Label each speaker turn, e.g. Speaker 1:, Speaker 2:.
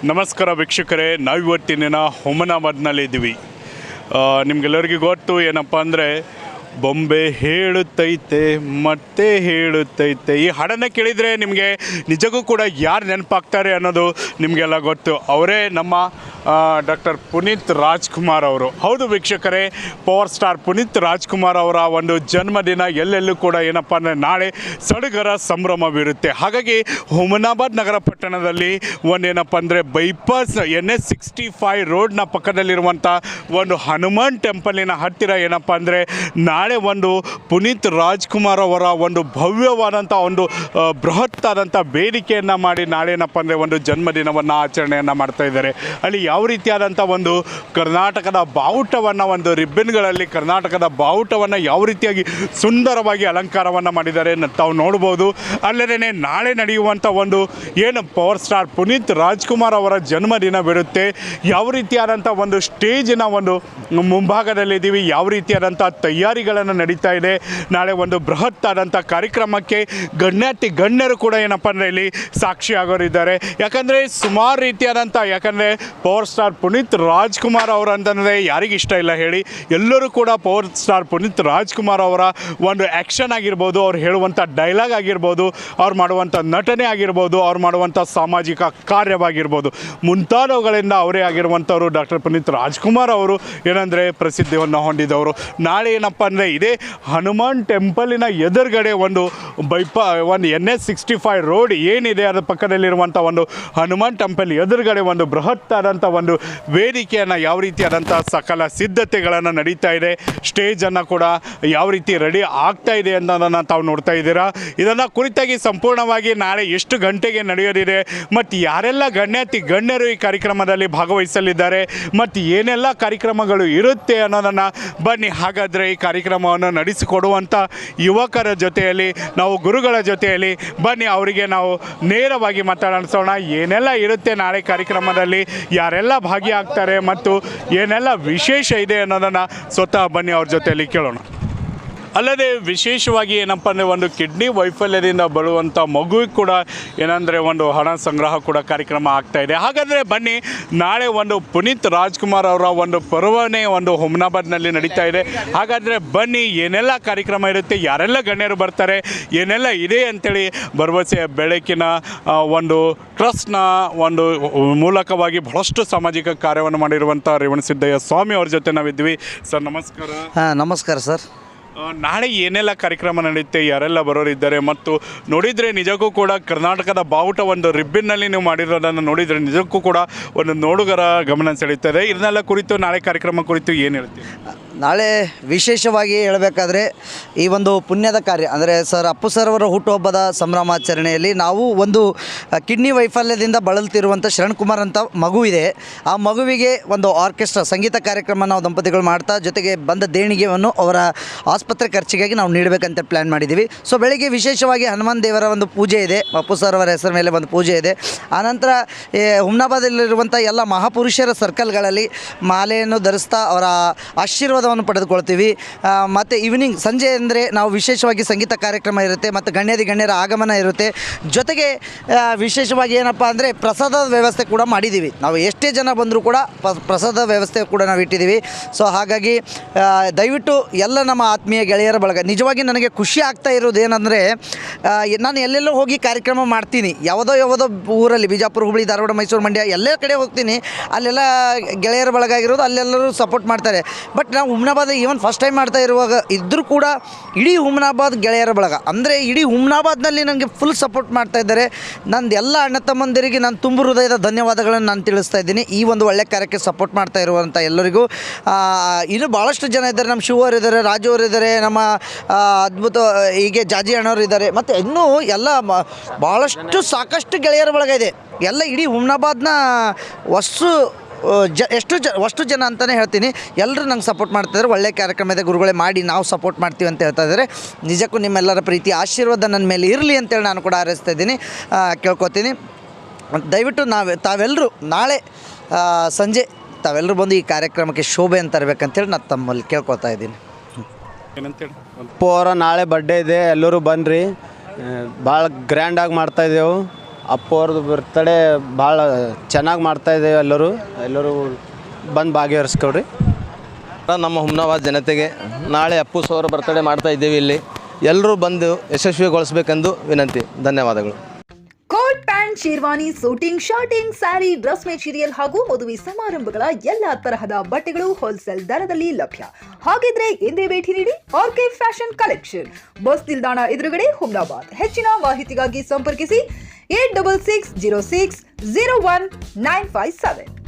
Speaker 1: ನಮಸ್ಕಾರ ವೀಕ್ಷಕರೇ, ನಾವಿವತ್ತಿನ ಹುಮನಾಬಾದ್ನಲ್ಲಿದ್ದೀವಿ. ನಿಮಗೆಲ್ಲರಿಗೂ ಗೊತ್ತು ಏನಪ್ಪ ಅಂದರೆ, ಬೊಂಬೆ ಹೇಳುತ್ತೈತೆ ಮತ್ತೆ ಹೇಳುತ್ತೈತೆ. ಈ ಹಾಡನ್ನು ಕೇಳಿದರೆ ನಿಮಗೆ ನಿಜಕ್ಕೂ ಕೂಡ ಯಾರು ನೆನಪಾಗ್ತಾರೆ ಅನ್ನೋದು ನಿಮಗೆಲ್ಲ ಗೊತ್ತು. ಅವರೇ ನಮ್ಮ ಡಾಕ್ಟರ್ ಪುನೀತ್ ರಾಜ್ಕುಮಾರ್ ಅವರು. ಹೌದು ವೀಕ್ಷಕರೇ, ಪವರ್ ಸ್ಟಾರ್ ಪುನೀತ್ ರಾಜ್ಕುಮಾರ್ ಅವರ ಒಂದು ಜನ್ಮದಿನ ಎಲ್ಲೆಲ್ಲೂ ಕೂಡ ಏನಪ್ಪ ಅಂದರೆ ನಾಳೆ ಸಡಗರ ಸಂಭ್ರಮವಿರುತ್ತೆ. ಹಾಗಾಗಿ ಹುಮನಾಬಾದ್ ನಗರ ಪಟ್ಟಣದಲ್ಲಿ ಒಂದೇನಪ್ಪ ಅಂದರೆ ಬೈಪಾಸ್ NH65 ರೋಡ್ನ ಪಕ್ಕದಲ್ಲಿರುವಂಥ ಒಂದು ಹನುಮಾನ್ ಟೆಂಪಲಿನ ಹತ್ತಿರ ಏನಪ್ಪ ಅಂದರೆ ನಾಳೆ ಒಂದು ಪುನೀತ್ ರಾಜ್ಕುಮಾರ್ ಅವರ ಒಂದು ಭವ್ಯವಾದಂಥ ಒಂದು ಬೃಹತ್ತಾದಂಥ ಬೇಡಿಕೆಯನ್ನು ಮಾಡಿ ನಾಳೆ ಏನಪ್ಪ ಅಂದರೆ ಒಂದು ಜನ್ಮದಿನವನ್ನು ಆಚರಣೆಯನ್ನು ಮಾಡ್ತಾ ಇದ್ದಾರೆ. ಅಲ್ಲಿ ಯಾವ ರೀತಿಯಾದಂಥ ಒಂದು ಕರ್ನಾಟಕದ ಬಾವುಟವನ್ನು ಒಂದು ರಿಬ್ಬನ್ಗಳಲ್ಲಿ ಕರ್ನಾಟಕದ ಬಾವುಟವನ್ನು ಯಾವ ರೀತಿಯಾಗಿ ಸುಂದರವಾಗಿ ಅಲಂಕಾರವನ್ನು ಮಾಡಿದ್ದಾರೆ ತಾವು ನೋಡ್ಬೋದು. ಅಲ್ಲದೇ ನಾಳೆ ನಡೆಯುವಂಥ ಒಂದು ಏನು ಪವರ್ ಸ್ಟಾರ್ ಪುನೀತ್ ರಾಜ್ಕುಮಾರ್ ಅವರ ಜನ್ಮದಿನವಿರುತ್ತೆ, ಯಾವ ರೀತಿಯಾದಂಥ ಒಂದು ಸ್ಟೇಜಿನ ಒಂದು ಮುಂಭಾಗದಲ್ಲಿದ್ದೀವಿ, ಯಾವ ರೀತಿಯಾದಂಥ ತಯಾರಿಗಳನ್ನು ನಡೀತಾ ಇದೆ. ನಾಳೆ ಒಂದು ಬೃಹತ್ತಾದಂಥ ಕಾರ್ಯಕ್ರಮಕ್ಕೆ ಗಣ್ಯರು ಕೂಡ ಏನಪ್ಪ ಅಂದರೆ ಇಲ್ಲಿ ಸಾಕ್ಷಿಯಾಗೋರಿದ್ದಾರೆ. ಯಾಕಂದರೆ ಸುಮಾರು ರೀತಿಯಾದಂಥ, ಯಾಕಂದರೆ ಪವರ್ ಸ್ಟಾರ್ ಪುನೀತ್ ರಾಜ್ಕುಮಾರ್ ಅವರು ಅಂತಂದರೆ ಯಾರಿಗಿಷ್ಟ ಇಲ್ಲ ಹೇಳಿ. ಎಲ್ಲರೂ ಕೂಡ ಪವರ್ ಸ್ಟಾರ್ ಪುನೀತ್ ರಾಜ್ಕುಮಾರ್ ಅವರ ಒಂದು ಆ್ಯಕ್ಷನ್ ಆಗಿರ್ಬೋದು, ಅವ್ರು ಹೇಳುವಂಥ ಡೈಲಾಗ್ ಆಗಿರ್ಬೋದು, ಅವ್ರು ಮಾಡುವಂಥ ನಟನೆ ಆಗಿರ್ಬೋದು, ಅವ್ರು ಮಾಡುವಂಥ ಸಾಮಾಜಿಕ ಕಾರ್ಯವಾಗಿರ್ಬೋದು, ಮುಂತಾದವುಗಳಿಂದ ಅವರೇ ಆಗಿರುವಂಥವ್ರು ಡಾಕ್ಟರ್ ಪುನೀತ್ ರಾಜ್ಕುಮಾರ್ ಅವರು ಏನಂದರೆ ಪ್ರಸಿದ್ಧಿಯನ್ನು ಹೊಂದಿದವರು. ನಾಳೆ ಏನಪ್ಪ ಅಂದರೆ ಇದೇ ಹನುಮಾನ್ ಟೆಂಪಲಿನ ಎದುರುಗಡೆ ಒಂದು NH65 ರೋಡ್ ಏನಿದೆ ಅದರ ಪಕ್ಕದಲ್ಲಿರುವಂಥ ಒಂದು ಹನುಮಾನ್ ಟೆಂಪಲ್ ಎದುರುಗಡೆ ಒಂದು ಬೃಹತ್ತಾದಂಥ ಒಂದು ವೇದಿಕೆಯನ್ನು ಯಾವ ರೀತಿಯಾದಂಥ ಸಕಲ ಸಿದ್ಧತೆಗಳನ್ನು ನಡೀತಾ ಇದೆ, ಸ್ಟೇಜನ್ನು ಕೂಡ ಯಾವ ರೀತಿ ರೆಡಿ ಆಗ್ತಾ ಇದೆ ಅನ್ನೋದನ್ನು ತಾವು ನೋಡ್ತಾ ಇದ್ದೀರಾ. ಇದನ್ನು ಕುರಿತಾಗಿ ಸಂಪೂರ್ಣವಾಗಿ ನಾಳೆ ಎಷ್ಟು ಗಂಟೆಗೆ ನಡೆಯೋದಿದೆ ಮತ್ತು ಯಾರೆಲ್ಲ ಗಣ್ಯರು ಈ ಕಾರ್ಯಕ್ರಮದಲ್ಲಿ ಭಾಗವಹಿಸಲಿದ್ದಾರೆ ಮತ್ತು ಏನೆಲ್ಲ ಕಾರ್ಯಕ್ರಮಗಳು ಇರುತ್ತೆ ಅನ್ನೋದನ್ನು ಬನ್ನಿ ಹಾಗಾದರೆ ಈ ಕಾರ್ಯಕ್ರಮವನ್ನು ನಡೆಸಿಕೊಡುವಂಥ ಯುವಕರ ಜೊತೆಯಲ್ಲಿ, ನಾವು ಗುರುಗಳ ಜೊತೆಯಲ್ಲಿ ಬನ್ನಿ ಅವರಿಗೆ ನಾವು ನೇರವಾಗಿ ಮಾತಾಡಿಸೋಣ. ಏನೆಲ್ಲ ಇರುತ್ತೆ ನಾಳೆ ಕಾರ್ಯಕ್ರಮದಲ್ಲಿ, ಯಾರೆಲ್ಲ ಭಾಗಿಯಾಗ್ತಾರೆ ಮತ್ತು ಏನೆಲ್ಲ ವಿಶೇಷ ಇದೆ ಅನ್ನೋದನ್ನು ಸ್ವತಃ ಬನ್ನಿ ಅವ್ರ ಜೊತೆಯಲ್ಲಿ ಕೇಳೋಣ. ಅಲ್ಲದೆ ವಿಶೇಷವಾಗಿ ಏನಪ್ಪ ಅಂದರೆ ಒಂದು ಕಿಡ್ನಿ ವೈಫಲ್ಯದಿಂದ ಬರುವಂಥ ಮಗುವಿಗೆ ಕೂಡ ಏನಂದರೆ ಒಂದು ಹಣ ಸಂಗ್ರಹ ಕೂಡ ಕಾರ್ಯಕ್ರಮ ಆಗ್ತಾಯಿದೆ. ಹಾಗಾದರೆ ಬನ್ನಿ, ನಾಳೆ ಒಂದು ಪುನೀತ್ ರಾಜ್ಕುಮಾರ್ ಅವರ ಒಂದು ಪರ್ವನೇ ಒಂದು ಹುಮನಾಬಾದ್ನಲ್ಲಿ ನಡೀತಾ ಇದೆ. ಹಾಗಾದರೆ ಬನ್ನಿ, ಏನೆಲ್ಲ ಕಾರ್ಯಕ್ರಮ ಇರುತ್ತೆ, ಯಾರೆಲ್ಲ ಗಣ್ಯರು ಬರ್ತಾರೆ, ಏನೆಲ್ಲ ಇದೆ ಅಂಥೇಳಿ ಭರವಸೆ ಬೆಳಕಿನ ಒಂದು ಟ್ರಸ್ಟ್ನ ಒಂದು ಮೂಲಕವಾಗಿ ಬಹಳಷ್ಟು ಸಾಮಾಜಿಕ ಕಾರ್ಯವನ್ನು ಮಾಡಿರುವಂಥ ರೇವಣಸಿದ್ದಯ್ಯ ಸ್ವಾಮಿ ಅವ್ರ ಜೊತೆ ನಾವಿದ್ವಿ. ಸರ್ ನಮಸ್ಕಾರ.
Speaker 2: ನಮಸ್ಕಾರ ಸರ್.
Speaker 1: ನಾಳೆ ಏನೆಲ್ಲ ಕಾರ್ಯಕ್ರಮ ನಡೆಯುತ್ತೆ, ಯಾರೆಲ್ಲ ಬರೋರಿದ್ದಾರೆ ಮತ್ತು ನೋಡಿದರೆ ನಿಜಕ್ಕೂ ಕೂಡ ಕರ್ನಾಟಕದ ಬಾವುಟ ಒಂದು ರಿಬ್ಬನ್ನಲ್ಲಿ ನೀವು ಮಾಡಿರೋದನ್ನು ನೋಡಿದರೆ ನಿಜಕ್ಕೂ ಕೂಡ ಒಂದು ನೋಡುಗರ ಗಮನ ಸೆಳೆಯುತ್ತದೆ. ಇದನ್ನೆಲ್ಲ ಕುರಿತು ನಾಳೆ ಕಾರ್ಯಕ್ರಮ ಕುರಿತು ಏನು ಹೇಳ್ತೀವಿ?
Speaker 2: ನಾಳೆ ವಿಶೇಷವಾಗಿ ಹೇಳಬೇಕಾದ್ರೆ ಈ ಒಂದು ಪುಣ್ಯದ ಕಾರ್ಯ ಅಂದರೆ ಸರ್ ಅಪ್ಪು ಸರ್ ಅವರ ಹುಟ್ಟುಹಬ್ಬದ ಸಂಭ್ರಮಾಚರಣೆಯಲ್ಲಿ ನಾವು ಒಂದು ಕಿಡ್ನಿ ವೈಫಲ್ಯದಿಂದ ಬಳಲ್ತಿರುವಂಥ ಶರಣ್ ಕುಮಾರ್ ಅಂತ ಮಗು ಇದೆ. ಆ ಮಗುವಿಗೆ ಒಂದು ಆರ್ಕೆಸ್ಟ್ರಾ ಸಂಗೀತ ಕಾರ್ಯಕ್ರಮ ನಾವು ದಂಪತಿಗಳು ಮಾಡ್ತಾ, ಜೊತೆಗೆ ಬಂದ ದೇಣಿಗೆಯನ್ನು ಅವರ ಆಸ್ಪತ್ರೆ ಖರ್ಚಿಗಾಗಿ ನಾವು ನೀಡಬೇಕಂತ ಪ್ಲ್ಯಾನ್ ಮಾಡಿದ್ದೀವಿ. ಸೊ ಬೆಳಗ್ಗೆ ವಿಶೇಷವಾಗಿ ಹನುಮಾನ್ ದೇವರ ಒಂದು ಪೂಜೆ ಇದೆ, ಅಪ್ಪು ಸರ್ ಅವರ ಹೆಸರ ಮೇಲೆ ಒಂದು ಪೂಜೆ ಇದೆ. ಆನಂತರ ಹುಮನಾಬಾದಲ್ಲಿರುವಂಥ ಎಲ್ಲ ಮಹಾಪುರುಷರ ಸರ್ಕಲ್ಗಳಲ್ಲಿ ಮಾಲೆಯನ್ನು ಧರಿಸ್ತಾ ಅವರ ಆಶೀರ್ವಾದ ಪಡೆದುಕೊಳ್ತೀವಿ. ಮತ್ತು ಈವ್ನಿಂಗ್ ಸಂಜೆ ಅಂದರೆ ನಾವು ವಿಶೇಷವಾಗಿ ಸಂಗೀತ ಕಾರ್ಯಕ್ರಮ ಇರುತ್ತೆ ಮತ್ತು ಗಣ್ಯರ ಆಗಮನ ಇರುತ್ತೆ. ಜೊತೆಗೆ ವಿಶೇಷವಾಗಿ ಏನಪ್ಪ ಅಂದರೆ ಪ್ರಸಾದದ ವ್ಯವಸ್ಥೆ ಕೂಡ ಮಾಡಿದ್ದೀವಿ. ನಾವು ಎಷ್ಟೇ ಜನ ಬಂದರೂ ಕೂಡ ಪ್ರಸಾದ ವ್ಯವಸ್ಥೆ ಕೂಡ ನಾವು ಇಟ್ಟಿದ್ದೀವಿ. ಸೊ ಹಾಗಾಗಿ ದಯವಿಟ್ಟು ಎಲ್ಲ ನಮ್ಮ ಆತ್ಮೀಯ ಗೆಳೆಯರ ಬಳಗ, ನಿಜವಾಗಿ ನನಗೆ ಖುಷಿ ಆಗ್ತಾ ಇರೋದು ಏನಂದರೆ, ನಾನು ಎಲ್ಲೆಲ್ಲೋ ಹೋಗಿ ಕಾರ್ಯಕ್ರಮ ಮಾಡ್ತೀನಿ, ಯಾವುದೋ ಊರಲ್ಲಿ ಬಿಜಾಪುರ, ಹುಬ್ಬಳ್ಳಿ, ಧಾರವಾಡ, ಮೈಸೂರು, ಮಂಡ್ಯ ಎಲ್ಲ ಕಡೆ ಹೋಗ್ತೀನಿ. ಅಲ್ಲೆಲ್ಲ ಗೆಳೆಯರ ಬಳಗ ಆಗಿರೋದು, ಅಲ್ಲೆಲ್ಲರೂ ಸಪೋರ್ಟ್ ಮಾಡ್ತಾರೆ. ಬಟ್ ನಾವು ಹುಮನಾಬಾದ್ ಈವನ್ ಫಸ್ಟ್ ಟೈಮ್ ಮಾಡ್ತಾ ಇರುವಾಗ ಇದ್ದರೂ ಕೂಡ ಇಡೀ ಹುಮನಾಬಾದ್ ಗೆಳೆಯರ ಬಳಗ ಅಂದರೆ ಇಡೀ ಹುಮನಾಬಾದ್ನಲ್ಲಿ ನನಗೆ ಫುಲ್ ಸಪೋರ್ಟ್ ಮಾಡ್ತಾ ಇದ್ದಾರೆ. ನಂದು ಎಲ್ಲ ಅಣ್ಣ ತಮ್ಮಂದಿರಿಗೆ ನಾನು ತುಂಬ ಹೃದಯದ ಧನ್ಯವಾದಗಳನ್ನು ನಾನು ತಿಳಿಸ್ತಾ ಇದ್ದೀನಿ. ಈ ಒಂದು ಒಳ್ಳೆ ಕಾರ್ಯಕ್ಕೆ ಸಪೋರ್ಟ್ ಮಾಡ್ತಾ ಇರುವಂಥ ಎಲ್ಲರಿಗೂ. ಇನ್ನೂ ಭಾಳಷ್ಟು ಜನ ಇದ್ದಾರೆ, ನಮ್ಮ ಶಿವ ಅವರು ಇದ್ದಾರೆ, ರಾಜು ಅವರು ಇದ್ದಾರೆ, ನಮ್ಮ ಅದ್ಭುತ ಹೀಗೆ ಜಾಜಿ ಅಣ್ಣವರು ಇದ್ದಾರೆ, ಮತ್ತು ಇನ್ನೂ ಎಲ್ಲ ಭಾಳಷ್ಟು ಸಾಕಷ್ಟು ಗೆಳೆಯರ ಬಳಗ ಇದೆ. ಎಲ್ಲ ಇಡೀ ಹುಮನಾಬಾದ್ನ ಅಷ್ಟು ಜನ ಅಂತಲೇ ಹೇಳ್ತೀನಿ. ಎಲ್ಲರೂ ನಂಗೆ ಸಪೋರ್ಟ್ ಮಾಡ್ತಾಯಿದ್ದಾರೆ. ಒಳ್ಳೆಯ ಕಾರ್ಯಕ್ರಮ ಇದೆ ಗುರುಗಳೇ, ಮಾಡಿ ನಾವು ಸಪೋರ್ಟ್ ಮಾಡ್ತೀವಿ ಅಂತ ಹೇಳ್ತಾ ಇದ್ದಾರೆ. ನಿಜಕ್ಕೂ ನಿಮ್ಮೆಲ್ಲರ ಪ್ರೀತಿ ಆಶೀರ್ವಾದ ನನ್ನ ಮೇಲೆ ಇರಲಿ ಅಂತೇಳಿ ನಾನು ಕೂಡ ಹಾರೈಸ್ತಾ ಇದ್ದೀನಿ, ಕೇಳ್ಕೊತೀನಿ. ದಯವಿಟ್ಟು ತಾವೆಲ್ಲರೂ ನಾಳೆ ಸಂಜೆ ತಾವೆಲ್ಲರೂ ಬಂದು ಈ ಕಾರ್ಯಕ್ರಮಕ್ಕೆ ಶೋಭೆ ಅಂತ ತರಬೇಕಂತೇಳಿ ನಾನು ತಮ್ಮಲ್ಲಿ ಕೇಳ್ಕೊತಾ ಇದ್ದೀನಿ.
Speaker 1: ಏನಂತೇಳಿ
Speaker 3: ಅಪ್ಪು ಅವರ ನಾಳೆ ಬರ್ಡೇ ಇದೆ, ಎಲ್ಲರೂ ಬನ್ನಿರಿ. ಭಾಳ ಗ್ರ್ಯಾಂಡಾಗಿ ಮಾಡ್ತಾಯಿದ್ದೆವು. ಅಪ್ಪು ಅವ್ರದ್ದು ಬರ್ತಡೇ ಭಾಳ ಚೆನ್ನಾಗಿ ಮಾಡ್ತಾಯಿದ್ದೇವೆ ಎಲ್ಲರೂ ಬಂದು ಭಾಗವಹಿಸ್ಕೊಳ್ರಿ.
Speaker 4: ನಮ್ಮ ಹುಮ್ನಾಬಾದ್ ಜನತೆಗೆ ನಾಳೆ ಅಪ್ಪು ಸರ್ ಬರ್ತಡೇ ಮಾಡ್ತಾ ಇದ್ದೇವೆ. ಇಲ್ಲಿ ಎಲ್ಲರೂ ಬಂದು ಯಶಸ್ವಿಗೊಳಿಸಬೇಕೆಂದು ವಿನಂತಿ. ಧನ್ಯವಾದಗಳು.
Speaker 5: Coat pant, sherwani, suiting, shirting, sari, dress material ಹಾಗೂ ಮದುವೆ ಸಮಾರಂಭಗಳ ಎಲ್ಲ ತರಹದ ಬಟ್ಟೆಗಳು ಹೋಲ್ಸೇಲ್ ದರದಲ್ಲಿ ಲಭ್ಯ. ಹಾಗಿದ್ರೆ ಹಿಂದೆ ಭೇಟಿ ನೀಡಿ ಆರ್ಕೆ ಫ್ಯಾಷನ್ ಕಲೆಕ್ಷನ್, ಬಸ್ ನಿಲ್ದಾಣ ಎದುರುಗಡೆ, ಹುಮ್ನಾಬಾದ್. ಹೆಚ್ಚಿನ ಮಾಹಿತಿಗಾಗಿ ಸಂಪರ್ಕಿಸಿ 8660601957.